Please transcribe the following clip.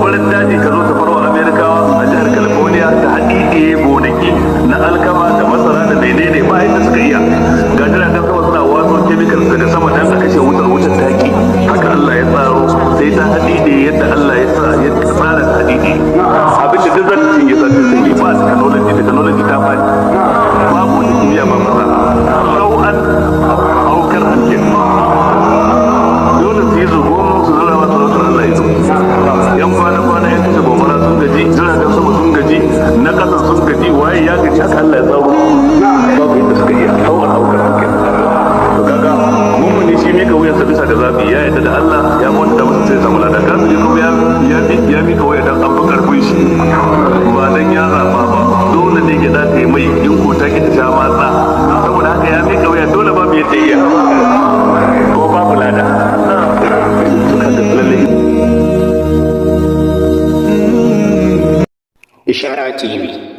gobarar daji ka zo ta farwa Amerikawa a jihar California ta haɗiɗe gonaki na alkama da masara da menene ba yadda suka iya ga jiragen sama suna wato chemicals daga sama dan a kashe wutar taki haka Allah ya tsaro sai ta haɗiɗe yadda Allah ya tsara ta haɗiɗe abin da duk zan cinye sa ta cinye ba technology ta faɗi babu wata kimiyya ba fasaha sau'an aukar hankin dole su yi zugon su zura masu rasu Allah ya zo yan kwana yan kashe gobara sun gaji jiragen sama sun gaji na ƙasa sun gaji waye ya gaji haka Allah ya tsaro babu yadda suka iya sau'an aukar hankin to kaga mummuni shi mika wuyansa bisa da zafi ya yadda da Allah ya manta masa sai samu lada kafiri kuma ya mika wuya dan an fi karfin shi ba dan ya zaba ba dole ne gida ta yi mai in ko ta ki ta sha matsa saboda haka ya mika wuya dole babu yadda iya ko babu lada Ishara TV